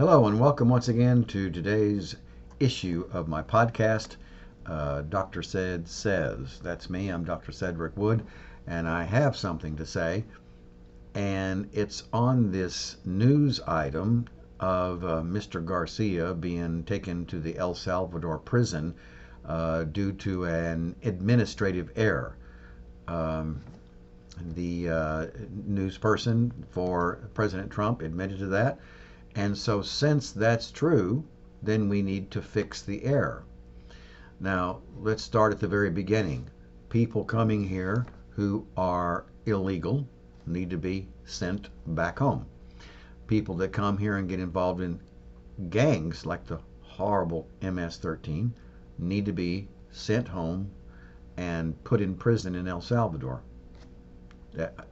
Hello and welcome once again to today's issue of my podcast, Dr. Said Says. That's me, I'm Dr. Cedric Wood, and I have something to say, and it's on this news item of Mr. Garcia being taken to the El Salvador prison due to an administrative error. The news person for President Trump admitted to that. And so since that's true, then we need to fix the error. Now, let's start at the very beginning. People coming here who are illegal need to be sent back home. People that come here and get involved in gangs like the horrible MS-13 need to be sent home and put in prison in El Salvador.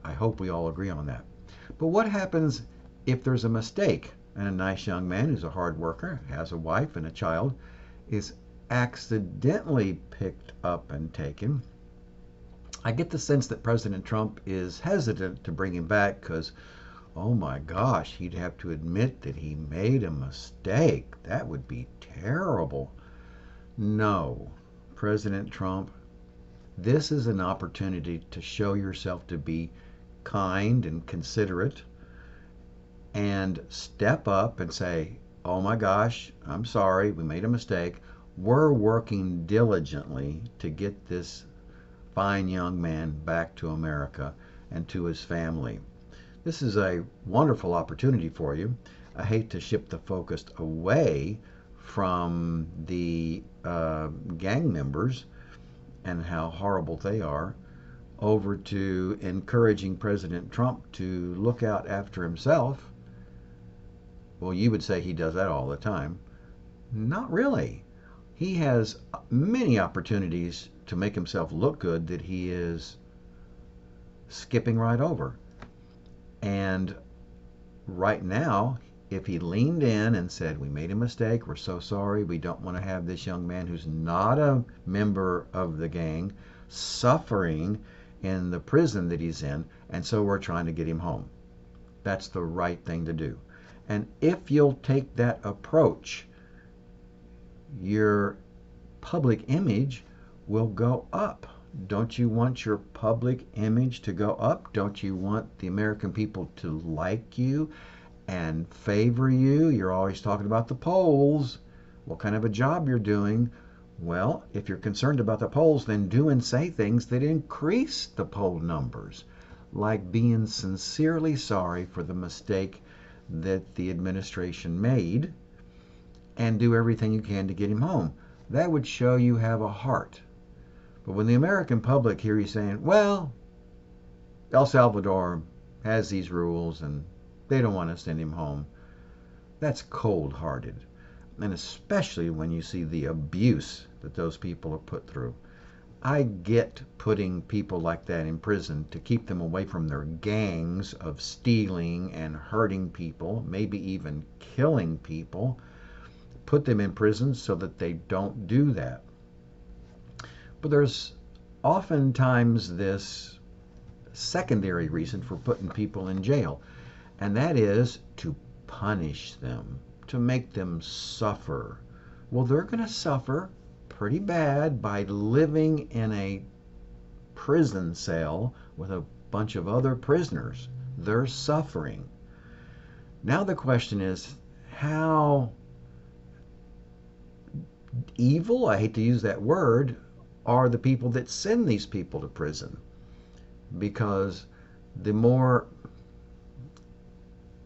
I hope we all agree on that. But what happens if there's a mistake and a nice young man who's a hard worker, has a wife and a child, is accidentally picked up and taken? I get the sense that President Trump is hesitant to bring him back because, oh my gosh, he'd have to admit that he made a mistake. That would be terrible. No, President Trump, this is an opportunity to show yourself to be kind and considerate and step up and say, oh my gosh, I'm sorry, we made a mistake. We're working diligently to get this fine young man back to America and to his family. This is a wonderful opportunity for you. I hate to shift the focus away from the gang members and how horrible they are over to encouraging President Trump to look out after himself. Well, you would say he does that all the time. Not really. He has many opportunities to make himself look good that he is skipping right over. And right now, if he leaned in and said, we made a mistake, we're so sorry, we don't want to have this young man who's not a member of the gang suffering in the prison that he's in, and so we're trying to get him home. That's the right thing to do. And if you'll take that approach, your public image will go up. Don't you want your public image to go up? Don't you want the American people to like you and favor you? You're always talking about the polls, what kind of a job you're doing. Well, if you're concerned about the polls, then do and say things that increase the poll numbers, like being sincerely sorry for the mistake that the administration made and do everything you can to get him home. That would show you have a heart. But when the American public hear you saying, well, El Salvador has these rules and they don't want to send him home, that's cold-hearted. And especially when you see the abuse that those people are put through. I get putting people like that in prison to keep them away from their gangs of stealing and hurting people, maybe even killing people. Put them in prison so that they don't do that. But there's oftentimes this secondary reason for putting people in jail, and that is to punish them, to make them suffer. Well, they're going to suffer pretty bad by living in a prison cell with a bunch of other prisoners. They're suffering. Now the question is, how evil, I hate to use that word, are the people that send these people to prison? Because the more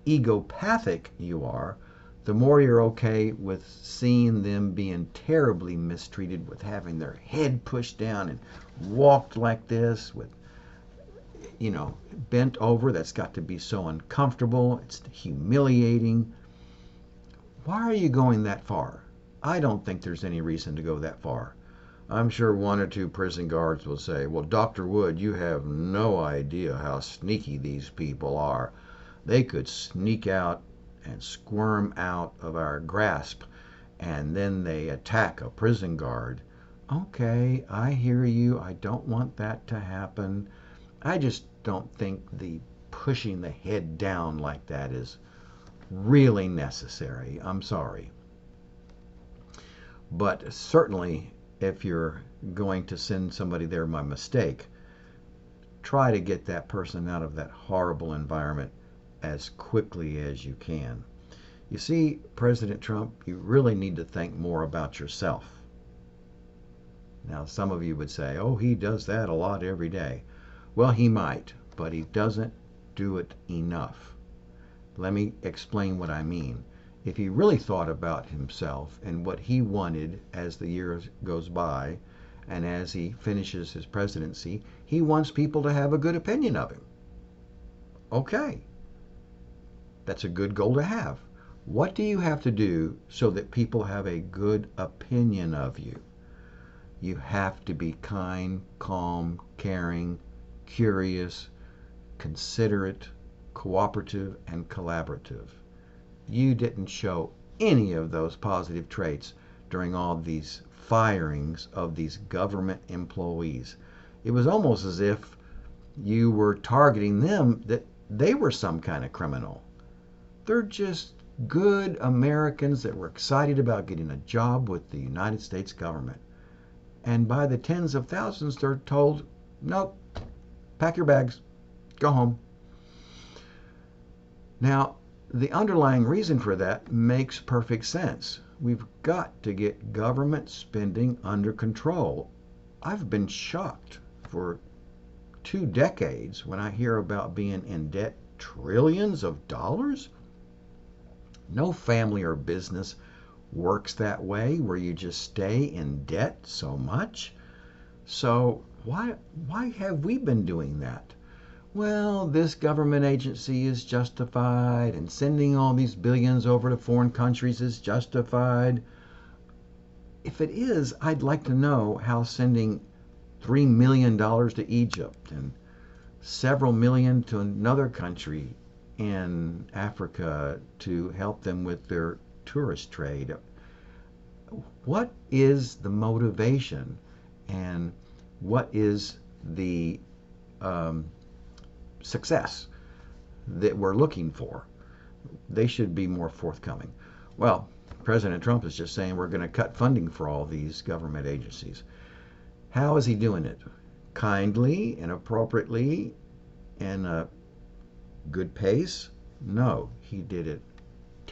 egopathic you are, the more you're okay with seeing them being terribly mistreated, with having their head pushed down and walked like this, with, bent over. That's got to be so uncomfortable. It's humiliating. Why are you going that far? I don't think there's any reason to go that far. I'm sure one or two prison guards will say, well, Dr. Wood, you have no idea how sneaky these people are. They could sneak out and squirm out of our grasp, and then they attack a prison guard. Okay, I hear you. I don't want that to happen. I just don't think the pushing the head down like that is really necessary. I'm sorry. But certainly, if you're going to send somebody there by mistake, try to get that person out of that horrible environment as quickly as you can. You see, President Trump, you really need to think more about yourself. Now, some of you would say, oh, he does that a lot every day. Well, he might, but he doesn't do it enough. Let me explain what I mean. If he really thought about himself and what he wanted as the years goes by, and as he finishes his presidency, he wants people to have a good opinion of him. Okay, that's a good goal to have. What do you have to do so that people have a good opinion of you? You have to be kind, calm, caring, curious, considerate, cooperative, and collaborative. You didn't show any of those positive traits during all these firings of these government employees. It was almost as if you were targeting them, that they were some kind of criminal. They're just good Americans that were excited about getting a job with the United States government. And by the tens of thousands, they're told, nope, pack your bags, go home. Now, the underlying reason for that makes perfect sense. We've got to get government spending under control. I've been shocked for 2 decades when I hear about being in debt trillions of dollars. No family or business works that way, where you just stay in debt so much. So why have we been doing that? Well, this government agency is justified, and sending all these billions over to foreign countries is justified. If it is, I'd like to know how sending $3 million to Egypt and several million to another country in Africa to help them with their tourist trade. What is the motivation, and what is the success that we're looking for? They should be more forthcoming. Well, President Trump is just saying we're going to cut funding for all these government agencies. How is he doing it? Kindly and appropriately and a good pace? No, he did it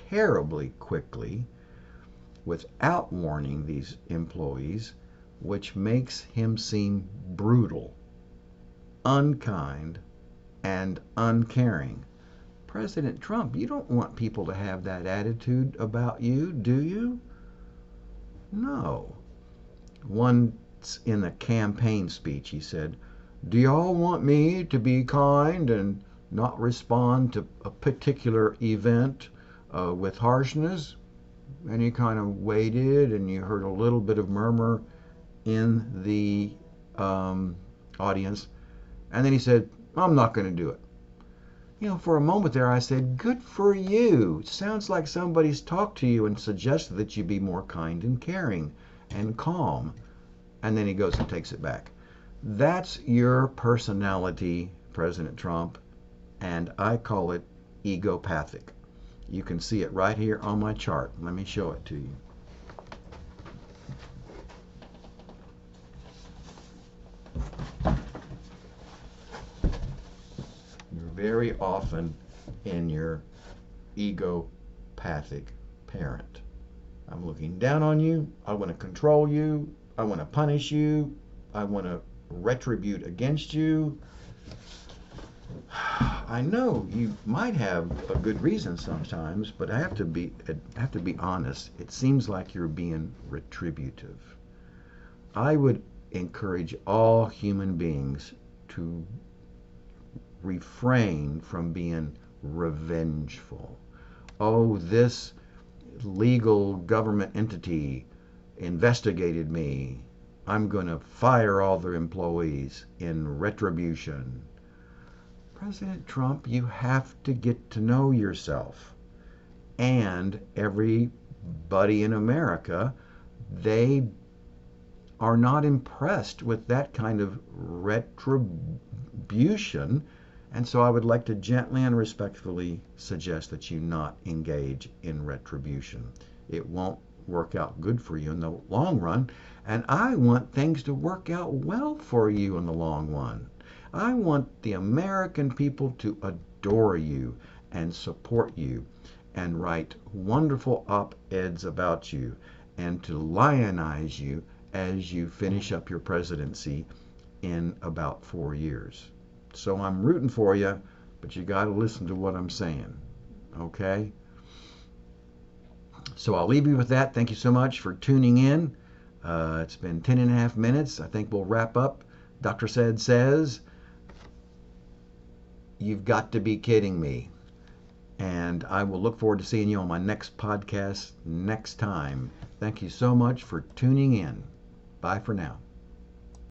terribly quickly without warning these employees, which makes him seem brutal, unkind, and uncaring. President Trump, you don't want people to have that attitude about you, do you? No. Once in a campaign speech, he said, do y'all want me to be kind and not respond to a particular event with harshness? And he kind of waited, and you heard a little bit of murmur in the audience. And then he said, I'm not going to do it. You know, for a moment there I said, good for you. It sounds like somebody's talked to you and suggested that you be more kind and caring and calm. And then he goes and takes it back. That's your personality, President Trump, and I call it egopathic. You can see it right here on my chart. Let me show it to you. You're very often in your egopathic parent. I'm looking down on you. I want to control you. I want to punish you. I want to retribute against you. I know you might have a good reason sometimes, but I have to be honest. It seems like you're being retributive. I would encourage all human beings to refrain from being revengeful. Oh, this legal government entity investigated me. I'm going to fire all their employees in retribution. President Trump, you have to get to know yourself. And everybody in America, they are not impressed with that kind of retribution, And so I would like to gently and respectfully suggest that you not engage in retribution. It won't work out good for you in the long run. And I want things to work out well for you in the long run. I want the American people to adore you and support you and write wonderful op-eds about you and to lionize you as you finish up your presidency in about 4 years. So I'm rooting for you, but you got to listen to what I'm saying. Okay? So I'll leave you with that. Thank you so much for tuning in. It's been 10 and a half minutes. I think we'll wrap up. Dr. Said says, you've got to be kidding me. And I will look forward to seeing you on my next podcast next time. Thank you so much for tuning in. Bye for now.